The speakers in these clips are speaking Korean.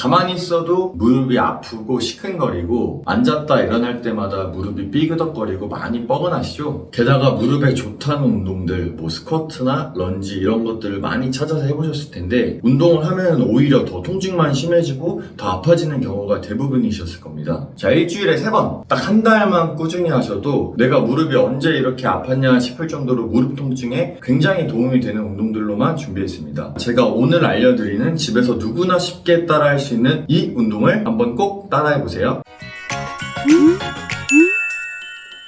가만히 있어도 무릎이 아프고 시큰거리고 앉았다 일어날 때마다 무릎이 삐그덕거리고 많이 뻐근하시죠? 게다가 무릎에 좋다는 운동들 뭐 스쿼트나 런지 이런 것들을 많이 찾아서 해보셨을 텐데 운동을 하면 오히려 더 통증만 심해지고 더 아파지는 경우가 대부분이셨을 겁니다. 자, 일주일에 3번 딱 한 달만 꾸준히 하셔도 내가 무릎이 언제 이렇게 아팠냐 싶을 정도로 무릎 통증에 굉장히 도움이 되는 운동들로만 준비했습니다. 제가 오늘 알려드리는 집에서 누구나 쉽게 따라할 수 있는 이 운동을 한번 꼭 따라해보세요.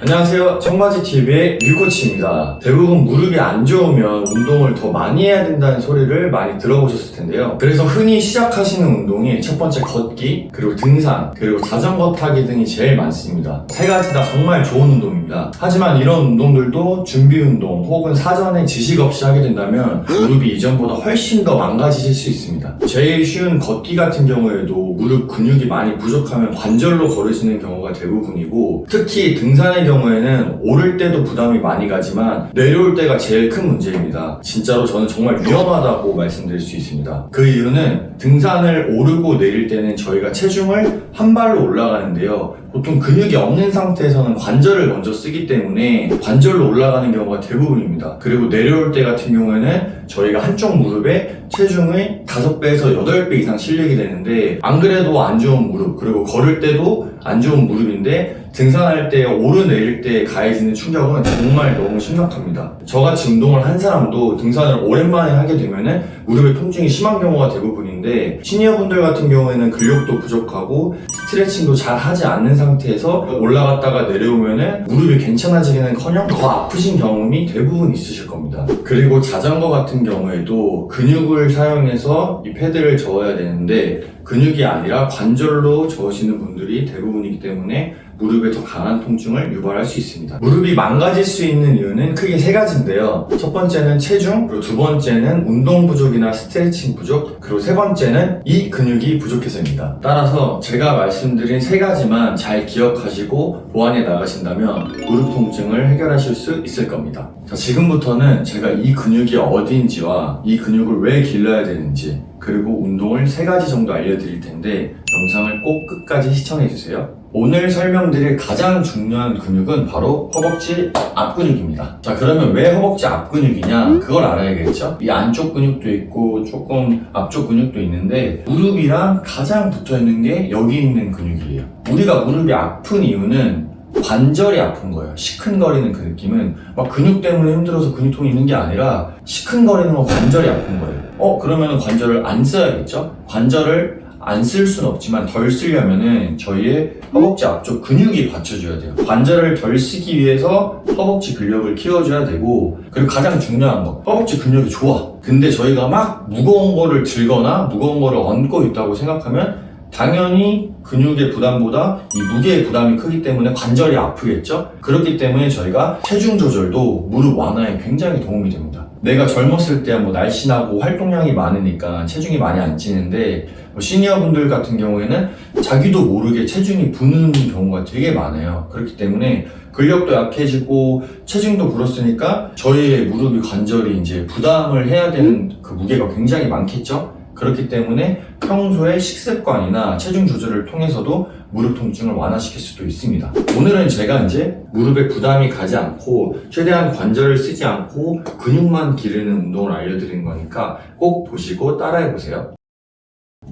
안녕하세요, 청바지TV의 류코치입니다. 대부분 무릎이 안 좋으면 운동을 더 많이 해야 된다는 소리를 많이 들어보셨을 텐데요. 그래서 흔히 시작하시는 운동이 첫 번째 걷기, 그리고 등산, 그리고 자전거 타기 등이 제일 많습니다. 세 가지 다 정말 좋은 운동입니다. 하지만 이런 운동들도 준비 운동 혹은 사전에 지식 없이 하게 된다면 무릎이 이전보다 훨씬 더 망가지실 수 있습니다. 제일 쉬운 걷기 같은 경우에도 무릎 근육이 많이 부족하면 관절로 걸으시는 경우가 대부분이고, 특히 등산의 경우에는 오를 때도 부담이 많이 가지만 내려올 때가 제일 큰 문제입니다. 진짜로 저는 정말 위험하다고 말씀드릴 수 있습니다. 그 이유는 등산을 오르고 내릴 때는 저희가 체중을 한 발로 올라가는데요. 보통 근육이 없는 상태에서는 관절을 먼저 쓰기 때문에 관절로 올라가는 경우가 대부분입니다. 그리고 내려올 때 같은 경우에는 저희가 한쪽 무릎에 체중의 5배에서 8배 이상 실리게 되는데, 안 그래도 안 좋은 무릎, 그리고 걸을 때도 안 좋은 무릎인데 등산할 때 오르내릴 때 가해지는 충격은 정말 너무 심각합니다. 저같이 운동을 한 사람도 등산을 오랜만에 하게 되면은 무릎에 통증이 심한 경우가 대부분인데, 시니어분들 같은 경우에는 근력도 부족하고 스트레칭도 잘 하지 않는 상태에서 올라갔다가 내려오면은 무릎이 괜찮아지기는커녕 더 아프신 경험이 대부분 있으실 겁니다. 그리고 자전거 같은 경우에도 근육을 사용해서 이 패드를 저어야 되는데 근육이 아니라 관절로 저으시는 분들이 대부분이기 때문에 무릎에 더 강한 통증을 유발할 수 있습니다. 무릎이 망가질 수 있는 이유는 크게 3가지인데요. 첫 번째는 체중, 그리고 두 번째는 운동 부족이나 스트레칭 부족, 그리고 세 번째는 이 근육이 부족해서입니다. 따라서 제가 말씀드린 3가지만 잘 기억하시고 보완해 나가신다면 무릎 통증을 해결하실 수 있을 겁니다. 자, 지금부터는 제가 이 근육이 어디인지와 이 근육을 왜 길러야 되는지, 그리고 운동을 3가지 정도 알려드릴 텐데 영상을 꼭 끝까지 시청해주세요. 오늘 설명드릴 가장 중요한 근육은 바로 허벅지 앞근육입니다. 자, 그러면 왜 허벅지 앞근육이냐? 그걸 알아야겠죠? 이 안쪽 근육도 있고 조금 앞쪽 근육도 있는데 무릎이랑 가장 붙어있는 게 여기 있는 근육이에요. 우리가 무릎이 아픈 이유는 관절이 아픈 거예요. 시큰거리는 그 느낌은 막 근육 때문에 힘들어서 근육통이 있는 게 아니라 시큰거리는 건 관절이 아픈 거예요. 그러면 관절을 안 써야겠죠? 관절을 안 쓸 수는 없지만 덜 쓰려면은 저희의 허벅지 앞쪽 근육이 받쳐줘야 돼요. 관절을 덜 쓰기 위해서 허벅지 근력을 키워줘야 되고, 그리고 가장 중요한 거, 허벅지 근력이 좋아. 근데 저희가 막 무거운 거를 들거나 무거운 거를 얹고 있다고 생각하면 당연히 근육의 부담보다 이 무게의 부담이 크기 때문에 관절이 아프겠죠? 그렇기 때문에 저희가 체중 조절도 무릎 완화에 굉장히 도움이 됩니다. 내가 젊었을 때 뭐 날씬하고 활동량이 많으니까 체중이 많이 안 찌는데, 시니어분들 같은 경우에는 자기도 모르게 체중이 부는 경우가 되게 많아요. 그렇기 때문에 근력도 약해지고 체중도 불었으니까 저희의 무릎이 관절이 이제 부담을 해야 되는 그 무게가 굉장히 많겠죠? 그렇기 때문에 평소에 식습관이나 체중 조절을 통해서도 무릎 통증을 완화시킬 수도 있습니다. 오늘은 제가 이제 무릎에 부담이 가지 않고 최대한 관절을 쓰지 않고 근육만 기르는 운동을 알려드린 거니까 꼭 보시고 따라해보세요.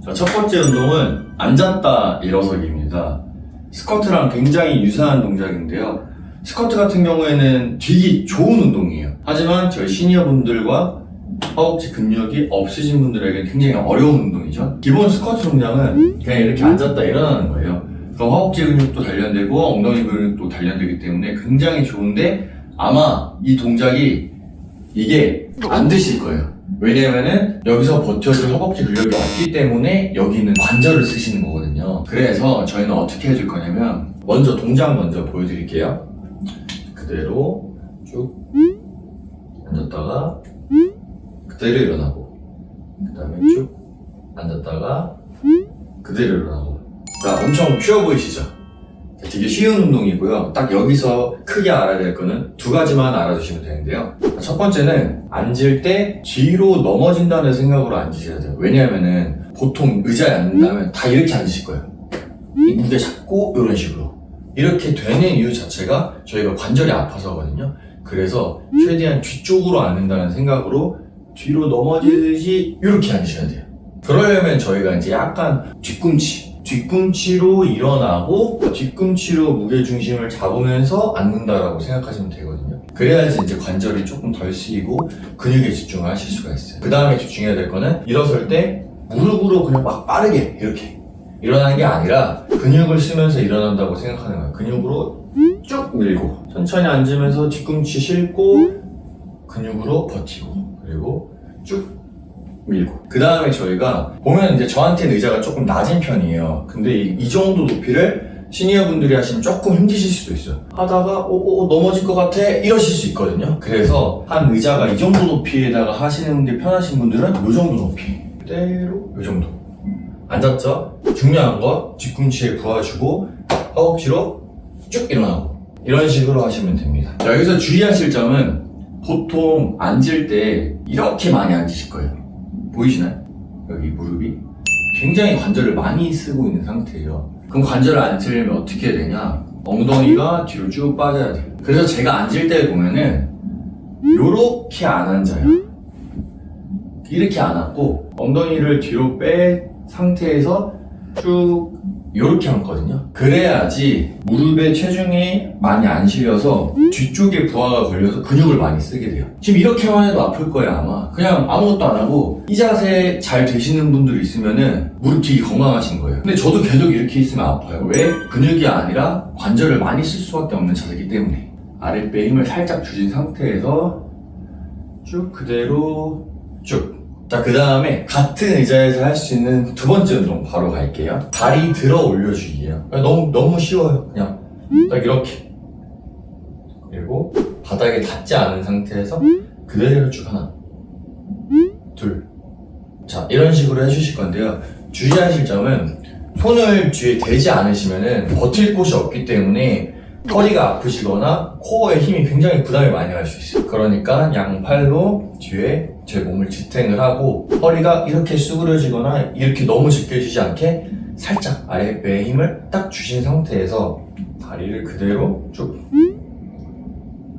자, 첫 번째 운동은 앉았다 일어서기입니다. 스쿼트랑 굉장히 유사한 동작인데요. 스쿼트 같은 경우에는 되게 좋은 운동이에요. 하지만 저희 시니어분들과 허벅지 근력이 없으신 분들에게 굉장히 어려운 운동이죠. 기본 스쿼트 동작은 그냥 이렇게 앉았다 일어나는 거예요. 그럼 허벅지 근육도 단련되고 엉덩이 근육도 단련되기 때문에 굉장히 좋은데, 아마 이 동작이 이게 안 되실 거예요. 왜냐면은 여기서 버텨줄 허벅지 근력이 없기 때문에 여기 있는 관절을 쓰시는 거거든요. 그래서 저희는 어떻게 해줄 거냐면 먼저 동작 먼저 보여드릴게요. 그대로 쭉 앉았다가 그대로 일어나고, 그 다음에 쭉 앉았다가 그대로 일어나고. 엄청 쉬워 보이시죠? 되게 쉬운 운동이고요. 딱 여기서 크게 알아야 될 거는 2가지만 알아두시면 되는데요. 첫 번째는 앉을 때 뒤로 넘어진다는 생각으로 앉으셔야 돼요. 왜냐하면은 보통 의자에 앉는다면 다 이렇게 앉으실 거예요. 이 무게 잡고 이런 식으로. 이렇게 되는 이유 자체가 저희가 관절이 아파서거든요. 그래서 최대한 뒤쪽으로 앉는다는 생각으로 뒤로 넘어지듯이 이렇게 앉으셔야 돼요. 그러려면 저희가 이제 약간 뒤꿈치로 일어나고 뒤꿈치로 무게중심을 잡으면서 앉는다라고 생각하시면 되거든요. 그래야지 이제 관절이 조금 덜 쓰이고 근육에 집중을 하실 수가 있어요. 그 다음에 집중해야 될 거는 일어설 때 무릎으로 그냥 막 빠르게 이렇게 일어나는 게 아니라 근육을 쓰면서 일어난다고 생각하는 거예요. 근육으로 쭉 밀고 천천히 앉으면서 뒤꿈치 싣고 근육으로 버티고 그리고 쭉 밀고 그 다음에 저희가 보면 이제 저한테는 의자가 조금 낮은 편이에요. 근데 이 정도 높이를 시니어 분들이 하시면 조금 힘드실 수도 있어요. 하다가 넘어질 것 같아 이러실 수 있거든요. 그래서 한 의자가 이 정도 높이에다가 하시는 게 편하신 분들은 이 정도 높이 그대로 이 정도 앉았죠? 중요한 거 뒤꿈치에 부어주고 허벅지로 쭉 일어나고 이런 식으로 하시면 됩니다. 자, 여기서 주의하실 점은 보통 앉을 때 이렇게 많이 앉으실 거예요. 보이시나요? 여기 무릎이 굉장히 관절을 많이 쓰고 있는 상태예요. 그럼 관절을 안 쓰려면 어떻게 해야 되냐? 엉덩이가 뒤로 쭉 빠져야 돼요. 그래서 제가 앉을 때 보면은 요렇게 안 앉아요. 이렇게 안 앉고 엉덩이를 뒤로 뺀 상태에서 쭉 요렇게 앉거든요. 그래야지 무릎에 체중이 많이 안 실려서 뒤쪽에 부하가 걸려서 근육을 많이 쓰게 돼요. 지금 이렇게만 해도 아플 거예요 아마. 그냥 아무것도 안 하고 이 자세 잘 되시는 분들이 있으면은 무릎 되게 건강하신 거예요. 근데 저도 계속 이렇게 있으면 아파요. 왜? 근육이 아니라 관절을 많이 쓸 수밖에 없는 자세이기 때문에. 아랫배에 힘을 살짝 주신 상태에서 쭉 그대로 쭉. 자, 그 다음에 같은 의자에서 할 수 있는 두 번째 운동 바로 갈게요. 다리 들어 올려주기예요. 너무 쉬워요. 그냥 딱 이렇게. 그리고 바닥에 닿지 않은 상태에서 그대로 쭉 하나, 둘. 자, 이런 식으로 해주실 건데요. 주의하실 점은 손을 뒤에 대지 않으시면은 버틸 곳이 없기 때문에 허리가 아프시거나 코어에 힘이 굉장히 부담이 많이 갈 수 있어요. 그러니까 양팔로 뒤에 제 몸을 지탱을 하고 허리가 이렇게 수그러지거나 이렇게 너무 제껴지지 않게 살짝 아랫배에 힘을 딱 주신 상태에서 다리를 그대로 쭉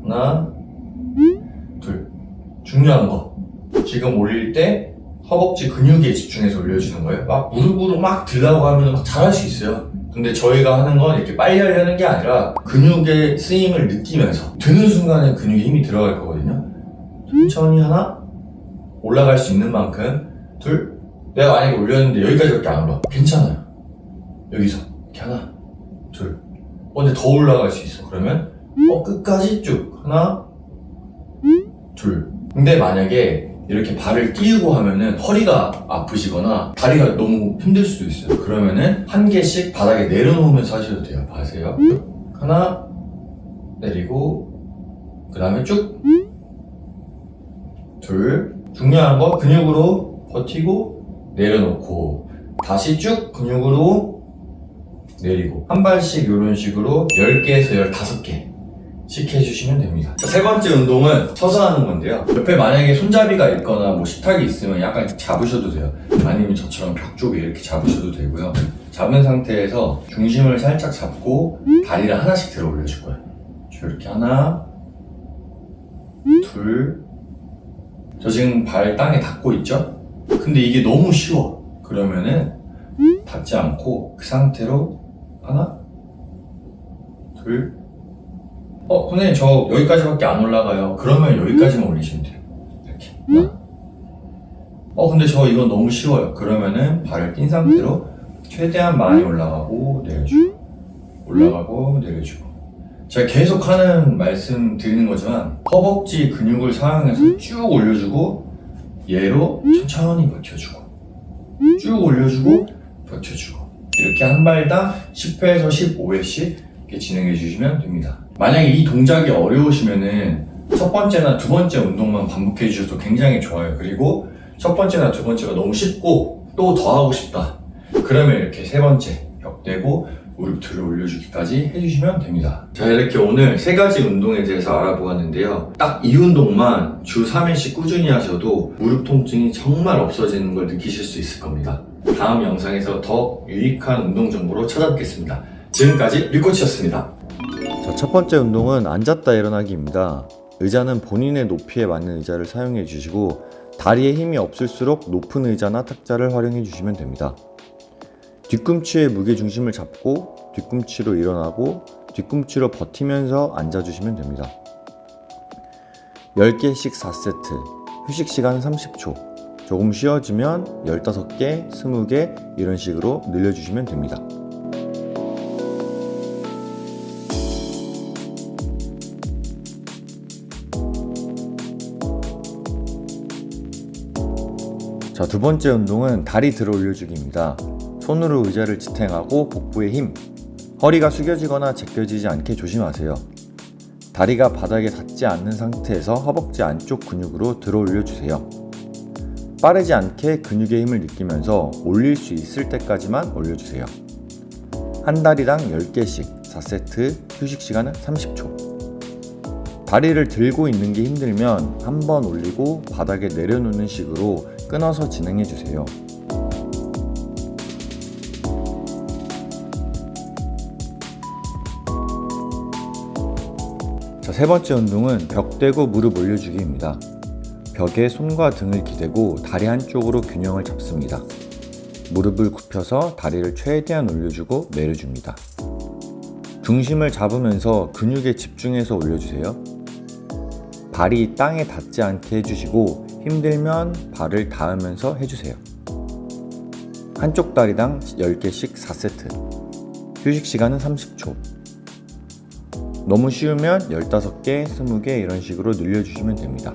하나 둘. 중요한 거 지금 올릴 때 허벅지 근육에 집중해서 올려주는 거예요. 막 무릎으로 막 들라고 하면 막 잘할 수 있어요. 근데 저희가 하는 건 이렇게 빨리 하려는 게 아니라 근육의 쓰임을 느끼면서 드는 순간에 근육에 힘이 들어갈 거거든요. 천천히 하나 올라갈 수 있는 만큼 둘. 내가 만약에 올렸는데 여기까지밖에 안 올라 괜찮아요. 여기서 이렇게 하나 둘. 근데 더 올라갈 수 있어. 그러면 끝까지 쭉 하나 둘. 근데 만약에 이렇게 발을 띄우고 하면은 허리가 아프시거나 다리가 너무 힘들 수도 있어요. 그러면은 한 개씩 바닥에 내려놓으면서 하셔도 돼요. 봐세요. 하나 내리고 그 다음에 쭉 둘. 중요한 거 근육으로 버티고 내려놓고 다시 쭉 근육으로 내리고 한 발씩 이런 식으로 10개에서 15개씩 해주시면 됩니다. 세 번째 운동은 서서 하는 건데요. 옆에 만약에 손잡이가 있거나 뭐 식탁이 있으면 약간 잡으셔도 돼요. 아니면 저처럼 벽 쪽에 이렇게 잡으셔도 되고요. 잡은 상태에서 중심을 살짝 잡고 다리를 하나씩 들어 올려줄 거예요. 이렇게 하나 둘. 저 지금 발 땅에 닿고 있죠? 근데 이게 너무 쉬워. 그러면은 닿지 않고 그 상태로 하나 둘. 선생님 저 여기까지밖에 안 올라가요. 그러면 여기까지만 올리시면 돼요. 이렇게 하나. 근데 저 이건 너무 쉬워요. 그러면은 발을 낀 상태로 최대한 많이 올라가고 내려주고 올라가고 내려주고. 제가 계속 하는 말씀 드리는 거지만 허벅지 근육을 사용해서 쭉 올려주고 얘로 천천히 버텨주고 쭉 올려주고 버텨주고 이렇게 한 발당 10회에서 15회씩 이렇게 진행해 주시면 됩니다. 만약에 이 동작이 어려우시면은 첫 번째나 두 번째 운동만 반복해 주셔도 굉장히 좋아요. 그리고 첫 번째나 두 번째가 너무 쉽고 또 더 하고 싶다 그러면 이렇게 세 번째 벽 대고 무릎 들어 올려주기까지 해주시면 됩니다. 자, 이렇게 오늘 세 가지 운동에 대해서 알아보았는데요. 딱 이 운동만 주 3회씩 꾸준히 하셔도 무릎 통증이 정말 없어지는 걸 느끼실 수 있을 겁니다. 다음 영상에서 더 유익한 운동 정보로 찾아뵙겠습니다. 지금까지 류코치였습니다. 자, 첫 번째 운동은 앉았다 일어나기입니다. 의자는 본인의 높이에 맞는 의자를 사용해 주시고 다리에 힘이 없을수록 높은 의자나 탁자를 활용해 주시면 됩니다. 뒤꿈치에 무게중심을 잡고 뒤꿈치로 일어나고 뒤꿈치로 버티면서 앉아주시면 됩니다. 10개씩 4세트, 휴식 시간 30초, 조금 쉬어지면 15개, 20개 이런 식으로 늘려주시면 됩니다. 자, 두 번째 운동은 다리 들어 올려주기입니다. 손으로 의자를 지탱하고 복부에 힘, 허리가 숙여지거나 제껴지지 않게 조심하세요. 다리가 바닥에 닿지 않는 상태에서 허벅지 안쪽 근육으로 들어 올려주세요. 빠르지 않게 근육의 힘을 느끼면서 올릴 수 있을 때까지만 올려주세요. 한 다리당 10개씩 4세트, 휴식 시간은 30초. 다리를 들고 있는 게 힘들면 한 번 올리고 바닥에 내려놓는 식으로 끊어서 진행해주세요. 자, 세 번째 운동은 벽 대고 무릎 올려주기입니다. 벽에 손과 등을 기대고 다리 한쪽으로 균형을 잡습니다. 무릎을 굽혀서 다리를 최대한 올려주고 내려줍니다. 중심을 잡으면서 근육에 집중해서 올려주세요. 발이 땅에 닿지 않게 해주시고 힘들면 발을 닿으면서 해주세요. 한쪽 다리당 10개씩 4세트, 휴식 시간은 30초. 너무 쉬우면 15개, 20개 이런 식으로 늘려주시면 됩니다.